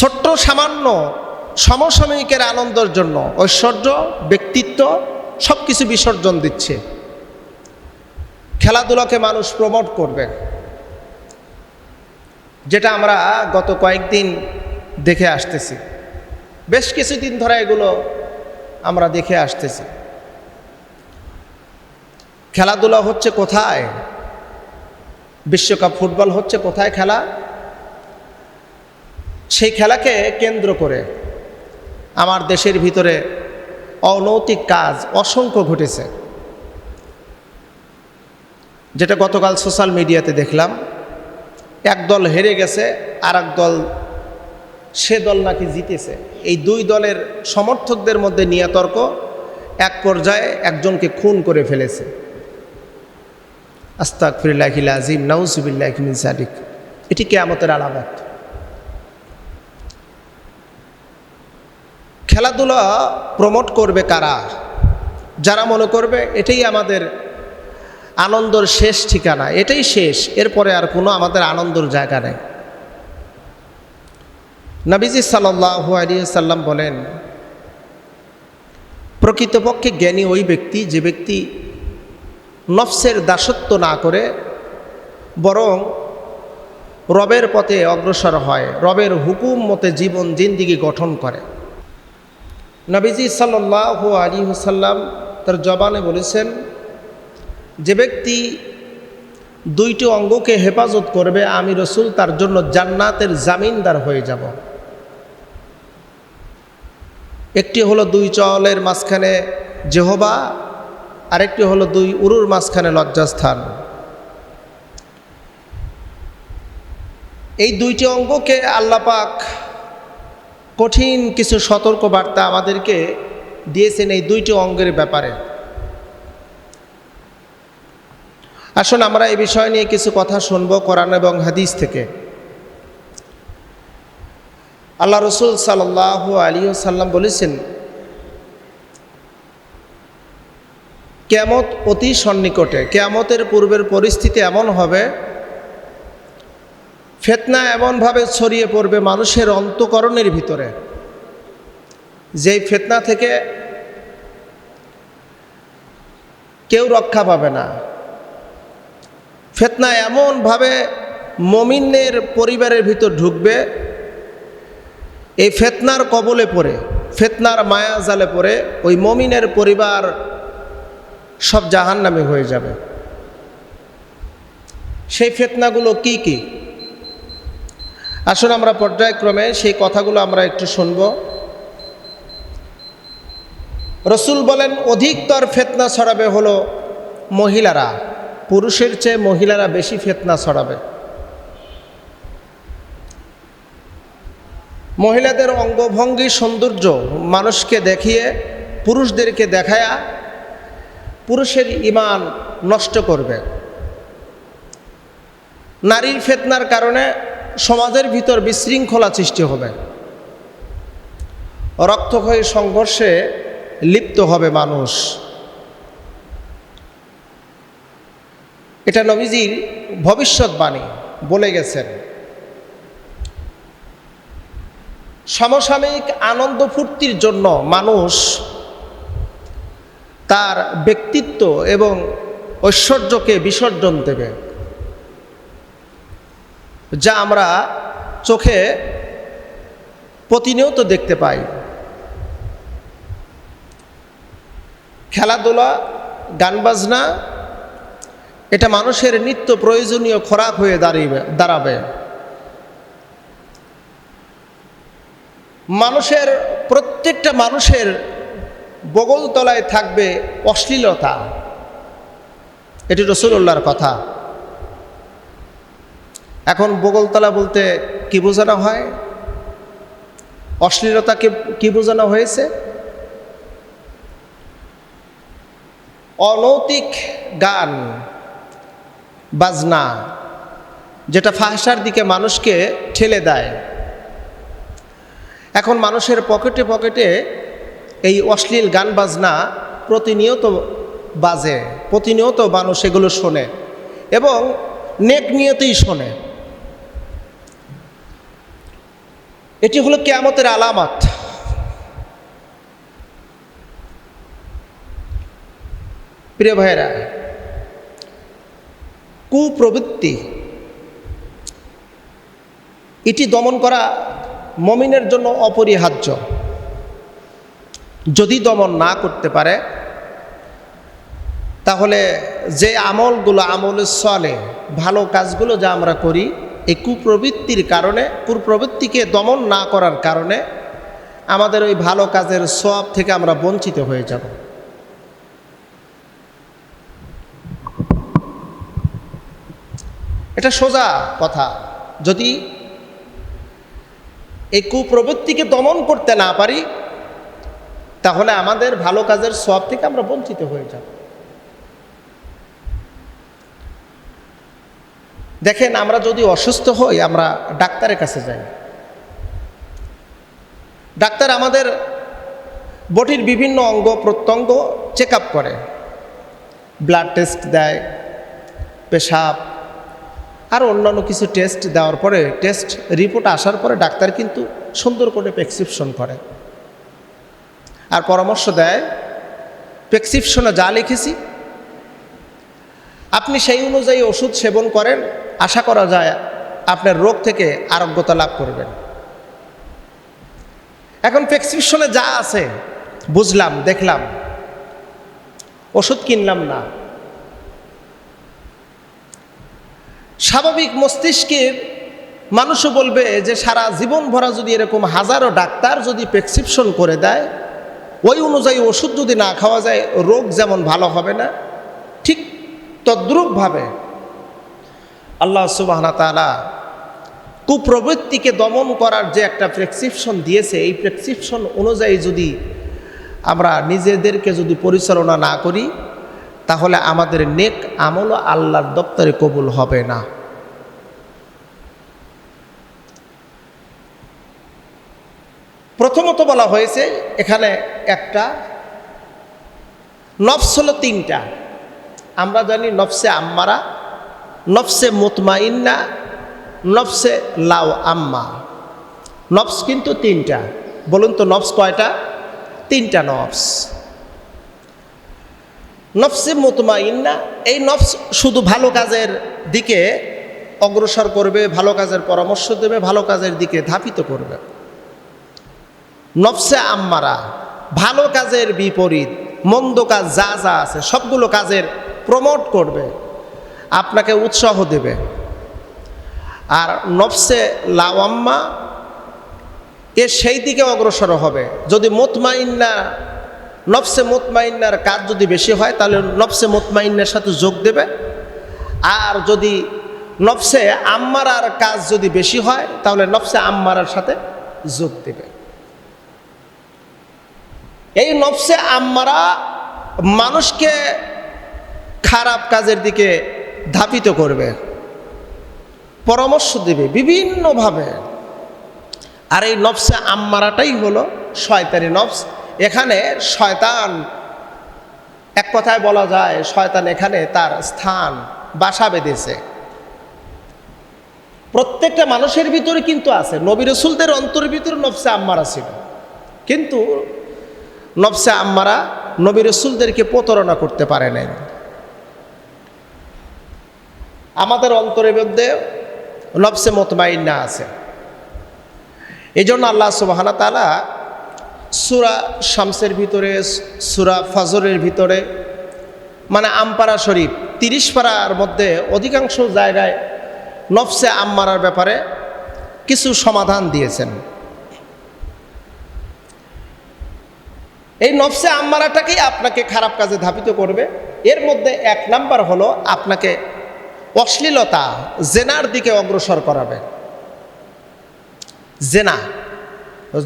ছোট্ট সামান্য সমসাময়িকের আনন্দের জন্য ঐশ্বর্য, ব্যক্তিত্ব সব কিছু বিসর্জন দিচ্ছে। খেলাধুলাকে মানুষ প্রমোট করবে, যেটা আমরা গত কয়েকদিন দেখে আসতেছি, বেশ কিছুদিন ধরে এগুলো আমরা দেখে আসতেছি। খেলাধুলা হচ্ছে কোথায়? বিশ্বকাপ ফুটবল হচ্ছে কোথায় খেলা? সেই খেলাকে কেন্দ্র করে আমার দেশের ভিতরে অনৈতিক কাজ অসংখ্য ঘটেছে, যেটা গতকাল সোশ্যাল মিডিয়াতে দেখলাম। এক দল হেরে গেছে, আর এক দল, সে দল নাকি জিতেছে। এই দুই দলের সমর্থকদের মধ্যে নিয়ে তর্ক, এক পর্যায়ে একজনকে খুন করে ফেলেছে। আস্তাগফিরুল্লাহিল আযীম, নাউযুবিল্লাহি মিন যালিক। এটি কিয়ামতের আলামত। খেলাধুলা প্রমোট করবে কারা? যারা মনে করবে এটাই আমাদের আনন্দের শেষ ঠিকানা, এটাই শেষ, এরপরে আর কোনো আমাদের আনন্দের জায়গা নেই। নবীজি সাল্লাল্লাহু আলাইহি সাল্লাম বলেন, প্রকৃতপক্ষে জ্ঞানী ওই ব্যক্তি যে ব্যক্তি নফসের দাসত্ব না করে বরং রবের পথে অগ্রসর হয়, রবের হুকুম মতে জীবন জিন্দিগি গঠন করে। নবীজি সাল্লাল্লাহু আলাইহি সাল্লাম তার জবানে বলেছেন, যে ব্যক্তি দুইটি অঙ্গকে হেফাজত করবে, আমি রসুল তার জন্য জান্নাতের জামিনদার হয়ে যাব। একটি হলো দুই চলের মাঝখানে যেহবা, আরেকটি হলো দুই উরুর মাঝখানে লজ্জাস্থান। এই দুইটি অঙ্গকে আল্লাহ পাক কঠিন কিছু সতর্ক বার্তা আমাদেরকে দিয়েছেন এই দুইটি অঙ্গের ব্যাপারে। আসুন আমরা এই বিষয় নিয়ে কিছু কথা শুনবো কোরআন এবং হাদিস থেকে। আল্লাহ রসুল সাল্লাল্লাহু আলাইহি সাল্লাম বলেছেন, কিয়ামত অতি সন্নিকটে। কিয়ামতের পূর্বের পরিস্থিতি এমন হবে, ফিতনা এমনভাবে ছড়িয়ে পড়বে মানুষের অন্তঃকরণের ভিতরে, যেই ফিতনা থেকে কেউ রক্ষা পাবে না। ফিতনা এমনভাবে মুমিনের পরিবারের ভিতর ঢুকবে, এই ফিতনার কবলে পড়ে, ফিতনার মায়া জালে পড়ে ওই মুমিনের পরিবার সব জাহান্নামী হয়ে যাবে। সেই ফিতনাগুলো কি কি? আসুন আমরা পর্যায়ক্রমে সেই কথাগুলো আমরা একটু শুনব। রসুল বলেন, অধিকতর ফিতনা ছড়াবে হলো মহিলারা, পুরুষের চেয়ে মহিলারা বেশি ফিতনা ছড়াবে। মহিলাদের অঙ্গভঙ্গি সৌন্দর্য মানুষকে দেখিয়ে, পুরুষদেরকে দেখায়া পুরুষের ঈমান নষ্ট করবে। নারীর ফিতনার কারণে সমাজের ভিতর বিশৃঙ্খলা সৃষ্টি হবে, রক্তক্ষয়ী সংঘর্ষে লিপ্ত হবে মানুষ। এটা নবীজির ভবিষ্যৎবাণী বলে গেছেন। সমসাময়িক আনন্দ ফুর্তির জন্য মানুষ তার ব্যক্তিত্ব এবং ঐশ্বর্যকে বিসর্জন দেবে, যা আমরা চোখে প্রতিনিয়ত দেখতে পাই। খেলাধুলা, গান বাজনা এটা মানুষের নিত্য প্রয়োজনীয় খোরাক হয়ে দাঁড়াবে। মানুষের, প্রত্যেকটা মানুষের বগলতলায় থাকবে অশ্লীলতা। এটি রাসূলুল্লাহর কথা। এখন বগলতলা বলতে কি বোঝানো হয়? অশ্লীলতাকে কি বোঝানো হয়েছে? অনৈতিক গান বাজনা, যেটা ফাহশার দিকে মানুষকে ঠেলে দেয়। এখন মানুষের পকেটে পকেটে এই অশ্লীল গান বাজনা প্রতিনিয়ত বাজে, প্রতিনিয়ত মানুষ এগুলো শোনে এবং নেক নিয়তেই শোনে। এটি হলো কিয়ামতের আলামত। প্রিয় ভাইয়েরা, কুপ্রবৃত্তি এটি দমন করা মুমিনের জন্য অপরিহার্য। যদি দমন না করতে পারে তাহলে যে আমলগুলো আমলে সলে ভালো কাজগুলো যা আমরা করি, এই কুপ্রবৃত্তির কারণে, কুপ্রবৃত্তিকে দমন না করার কারণে আমাদের ওই ভালো কাজের সওয়াব থেকে আমরা বঞ্চিত হয়ে যাব। এটা সোজা কথা। যদি এই কুপ্রবৃত্তিকে দমন করতে না পারি তাহলে আমাদের ভালো কাজের সওয়াব থেকে আমরা বঞ্চিত হয়ে যাব। দেখেন, আমরা যদি অসুস্থ হই আমরা ডাক্তারের কাছে যাই। ডাক্তার আমাদের বডির বিভিন্ন অঙ্গ প্রত্যঙ্গ চেক আপ করে, ব্লাড টেস্ট দেয়, পেশাব আর অন্যান্য কিছু টেস্ট দেওয়ার পরে, টেস্ট রিপোর্ট আসার পরে ডাক্তার কিন্তু সুন্দর করে প্রেসক্রিপশন করে আর পরামর্শ দেয়, প্রেসক্রিপশনে যা লিখেছি আপনি সেই অনুযায়ী ওষুধ সেবন করেন, আশা করা যায় আপনার রোগ থেকে আরোগ্যতা লাভ করবেন। এখন প্রেসক্রিপশনে যা আছে বুঝলাম, দেখলাম, ওষুধ কিনলাম না, স্বাভাবিক মস্তিষ্কের মানুষও বলবে যে সারা জীবন ভরা যদি এরকম হাজারো ডাক্তার যদি প্রেসক্রিপশন করে দেয়, ওই অনুযায়ী ওষুধ যদি না খাওয়া যায় রোগ যেমন ভালো হবে না, ঠিক তদ্রূপভাবে আল্লাহ সুবহানাহু ওয়া তাআলা কুপ্রবৃত্তিকে দমন করার যে একটা প্রেসক্রিপশন দিয়েছে, এই প্রেসক্রিপশন অনুযায়ী যদি আমরা নিজেদেরকে যদি পরিচালনা না করি তাহলে আমাদের নেক আমলও আল্লাহর দপ্তরে কবুল হবে না। প্রথমত বলা হয়েছে এখানে একটা নফস হলো তিনটা। আমরা জানি নফসে আম্মারা, নফসে মুতমাইন্না, নফসে লাও আম্মা। নফস কিন্তু তিনটা। বলুন তো নফস কয়টা? তিনটা নফস। নফসে মুতমাইন্না, এই নফস শুধু ভালো কাজের দিকে অগ্রসর করবে, ভালো কাজের পরামর্শ দেবে, ভালো কাজের দিকে ধাপিত করবে। নফসে আম্মারা ভালো কাজের বিপরীত, মন্দ কাজ যা যা আছে সবগুলো কাজের প্রমোট করবে, আপনাকে উৎসাহ দেবে। আর নফসে লাওয়াম্মা এ সেই দিকে অগ্রসর হবে। যদি মুতমাইন্না, নফসে মুতমাইন্নার কাজ যদি বেশি হয় তাহলে নফসে মুতমাইন্নার সাথে যোগ দেবে। আর যদি নফসে আম্মারার কাজ যদি বেশি হয় তাহলে নফসে আম্মারার সাথে যোগ দেবে। এই নফসে আম্মারা মানুষকে খারাপ কাজের দিকে ধাপিত করবে, পরামর্শ দেবে বিভিন্নভাবে। আর এই নফসে আম্মারাটাই হলো শয়তানি নফস। এখানে শয়তান, এক কথায় বলা যায় শয়তান এখানে তার স্থান বাসা বেঁধেছে। প্রত্যেকটা মানুষের ভিতরে কিন্তু আছে। নবী রাসূলদের অন্তরের ভিতরে নফসে আম্মারা ছিল, কিন্তু নফসে আম্মারা নবী রাসূলদেরকে প্রতারণা করতে পারে নাই। আমাদের অন্তরের মধ্যে নফসে মুতমাইন্না আছে। এই জন্য আল্লাহ সুবহানাহু ওয়া তাআলা সূরা শামসের ভিতরে, সূরা ফজরের ভিতরে, মানে আমপারা শরীফ 30 পারার মধ্যে অধিকাংশ জায়গায় নফসে আম্মারার ব্যাপারে কিছু সমাধান দিয়েছেন। এই নফসে আম্মারাটাকেই আপনাকে খারাপ কাজে ধাবিত করবে। এর মধ্যে 1 নাম্বার হলো আপনাকে অশ্লীলতা, জেনার দিকে অগ্রসর করাবে। জেনা,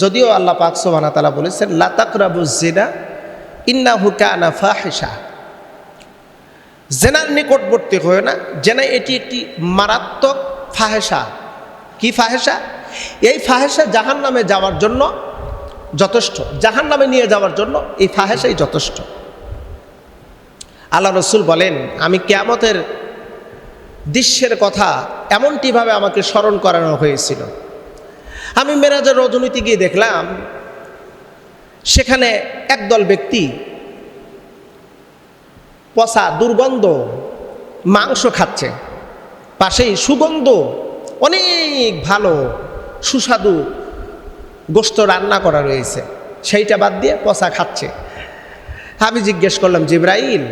যদিও আল্লাহ পাক সুবহানাহু ওয়া তাআলা বলেছেন লা তাকরাবুজ জিনা ইন্নাহু কানা ফাহিশা, জেনার নিকটবর্তী হয় না। জেনা এটি একটি মারাত্মক ফাহেসা। কি ফাহেসা? এই ফাহেসা জাহান্নামে যাওয়ার জন্য যথেষ্ট, জাহান্নামে নিয়ে যাওয়ার জন্য এই ফাহেসাই যথেষ্ট। আল্লাহ রাসূল বলেন, আমি কিয়ামতের দৃশ্যের কথা এমনটিভাবে আমাকে স্মরণ করানো হয়েছিল। আমি মেরাজের রজনীতে গিয়ে দেখলাম সেখানে একদল ব্যক্তি পচা দুর্গন্ধ মাংস খাচ্ছে, পাশেই সুগন্ধ অনেক ভালো সুস্বাদু গোশত রান্না করা রয়েছে, সেইটা বাদ দিয়ে পচা খাচ্ছে। আমি জিজ্ঞেস করলাম, জিবরাইল